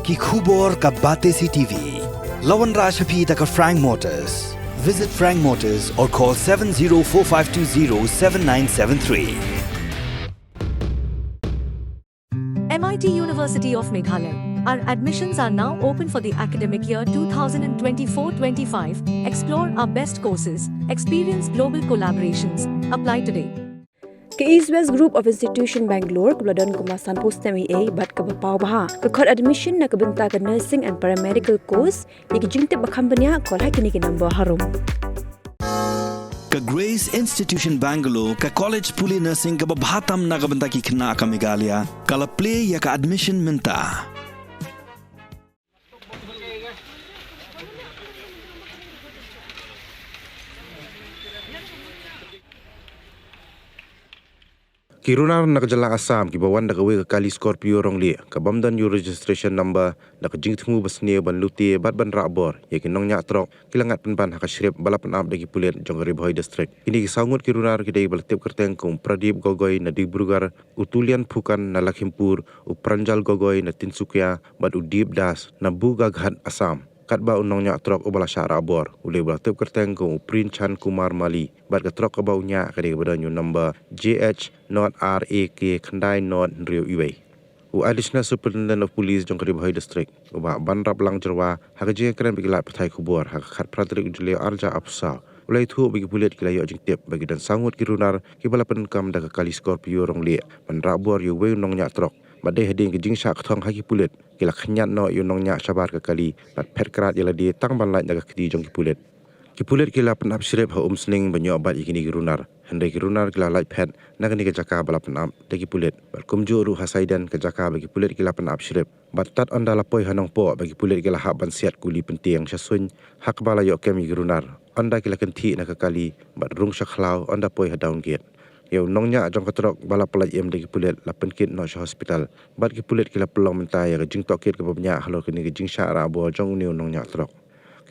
ki khubor ka Batesi TV. Lawan Rashapi taka Frank Motors. Visit Frank Motors or call 7045207973. MIT University of Meghalaya. Our admissions are now open for the academic year 2024-25. Explore our best courses, experience global collaborations. Apply today. Ke East West Group of Institution Bangalore kebeladon kemasan postemi A bat ke bapau baha ke kod admission na kebenta ke nursing and paramedical course yang jingte bakam benya kol hai kini ke number harum. Ka Grace Institution Bangalore ka college puli nursing ka babhatam na kabenta ki kena ka Meghalaya kala play ya ka admission minta. Kirunar nak jalan Assam ki bawan nak ke kali Scorpio rongli ka bamdan your registration number nak jing temu besne ban luti bat ban rabor ya ki nong nya trok kilangat penban hak shrep balapan ap dagi pulet jongari boy district ini ki sangut kirunar ki dai balatip kerteng kum Pradip Gogoi na Dibrugarh utulian phukan na Lakhimpur upranjal Gogoi na Tinsukia bat udip das na Bugaghat Assam katba unong nya trok ubala syara abor ule balatip kerteng kum Prin Chan Kumar Mali bat ka trok ka baunya ka dai badan number JH not RAK Khandai not Rio Iway. Additional Superintendent of Police Jongkari Bahai District. Uba banrap lang jerwa hakaje keren bigilat patai kubur hakat pratrik jule arja apsa. Ulai thu bagi pulit kilayo jing tip bagi dan sangut kirunar kibalapan kam daga kali Scorpio rongli banrap bor yu we nong nya trok. Badai heding ke jing syak thong haki pulit kila khanyat no yu nong nya sabar ke kali bat pet kerat yala di tang ban lai daga kiti jong kipulit. Kipulit kila penap sirip ha umsling banyo abat ikini kirunar. Hendai kirunar kila light pad nakani ke jaka bala penap dagi pulit. Bat kumju ru hasaidan ke jaka bagi pulit kila penap sirip. Bat tat onda lapoi hanong po bagi pulit kila hak ban siat kuli penting syasun hak bala yok kemi kirunar. Onda kila kenti nak kali bat rung syaklau onda poi ha down gate. Yau nongnya jong katrok bala pelaj em dagi pulit lapen kit no hospital. Bat ki pulit kila pelong mentai ya ke jing tokit ke babnya halo kini ke jing syara bo jong uniu nongnya trok.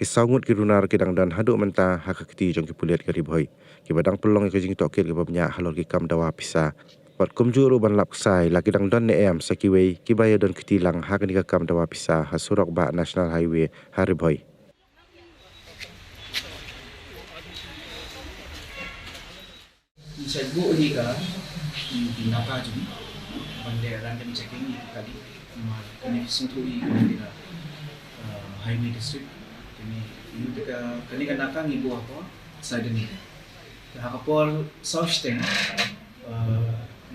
Kisangut kirunar kidang dan haduk menta hak kiti jong ki pulit ke riboy. Ki badang pelong ke jing tokit ke babnya halo ki kam dawa pisa. Bat kumjuru ban lap sai la kidang don ne em sakiwei ki baya don kiti lang hak ni ka kam dawa pisa hasurok ba national highway hariboy. Saya ni ka di naka jumi bande random checking ni kali kami sentui di highway district kami ka kani ka naka ni buah ko side ni ka kapor south stand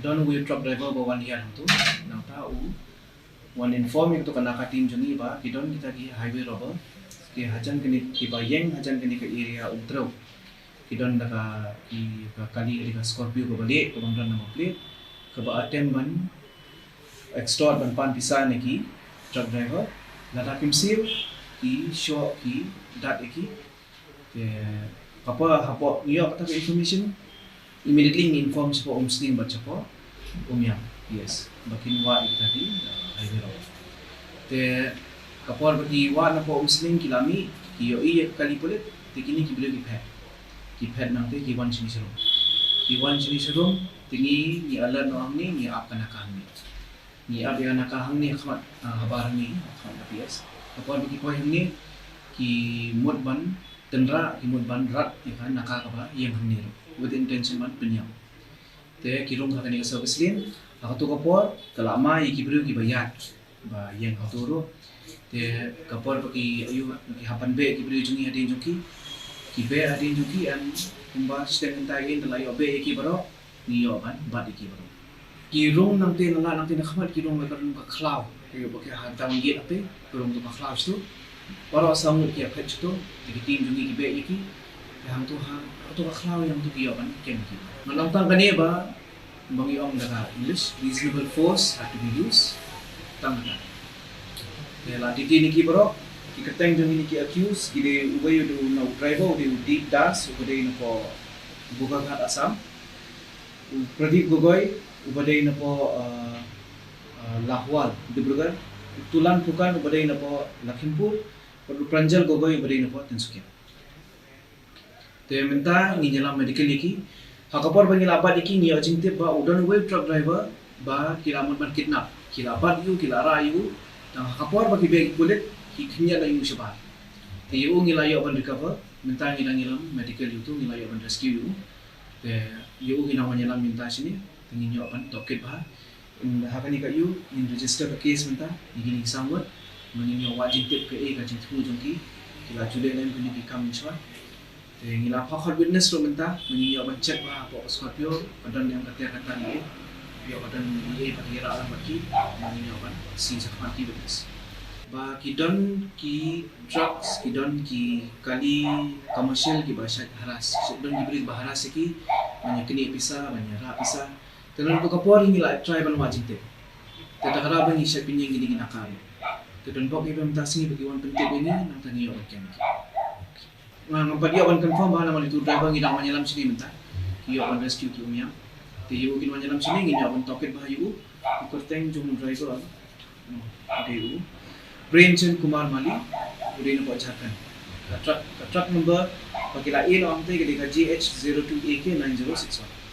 don we truck driver bawan hian tu nang tau one inform itu ka naka team juni ba kidon kita ki highway robber ki hajan kini ki bayeng hajan kini ke area utro kidon daga ki kali ka Scorpio ko balik ko bangdan nama plate ka ba attempt ban extort ban pan pisa ne ki truck driver lata kimsil ki show ki dat ki ke apa niyo kata information immediately ni inform sa umsling ba chapo umyam yes bakin wa tadi highway road te kapor bagi wa na po umsling kilami kiyo iya kali pulit te kini ki bilo ki pet nang te ki wan sini serum tingi ni ala no angni ni ap kana kahni ni ap ya nakahang ni khamat habar ni khamat PS kapor bagi po ni ki mud ban tendra ki mud ban rat ya kan nakaka ba yang hangni with intention man penyam te kirong ka ni service lin akatu kapor kalama ki bru ki bayat ba yang haturo te kapor bagi ayu ki hapan be ki bru jungi ade jungi kibe adin juki an kumba sistem tayin dalai obe ki baro niyo ban bat ki baro kirong nang te nang te nakhamat kirong ka ka cloud ki bo ki ha down gate ape kirong to ka cloud tu para samu ki apet tu ki team jungi kibe ki yang tu ha to ka cloud yang tu ki ban ken ki manang tang kani ba bangi ong daga English reasonable force have to be used tang na la titi ni ki baro ikateng jong ini ki accuse kide ubay do na driver de deep das ubay na po Bugaghat Assam Pradip Gogoi ubay na po Lahwal Dibrugarh Tulan Phukan ubay na po Lakhimpur Pranjal Gogoi ubay na po Tinsukia te menta ni nyala medical iki hakapor bangil abad iki ni ajing tip ba udon wave truck driver ba kilamun ban kidnap kila abad yu kila rayu kapor bagi bag bullet hiknya na yung siya. Te yung ngilayo ban recover, minta ngilang medical itu ngilayo ban rescue yung. Te yung ginawa niya lang minta sini, tingin niyo ban docket ba. Hakan ni kayo in register ka case minta, igini samot, manginyo wajib tip ke ka jithu jongki, kila jude nem kini become chwa. Te ngila phakhat witness ro minta, manginyo ban check ba po Scorpio, padan yang kata ni. Dia padan ni pakira alam baki, manginyo ban si sakmati witness. Ba kidon ki drugs kidon ki kali commercial ki bahasa haras kidon diberi baharas ki banyak kini pisa banyak ra pisa tenan ko kapor ngila try ban wajib te teta kara ban isya pinyeng gini gina kar tedan pok ibam tasngi bagi wan penting ini nang tangi orang kem nang padi awan confirm bahana mal itu driver ngidang manyalam sini mentah ki awan rescue ki umya te yu kin manyalam sini ngin awan toket bahayu ko teng jum driver deu Premchand Kumar Mali, udah nak bacakan. Truck number, pakai lain orang tu, kita GH02AK 9061.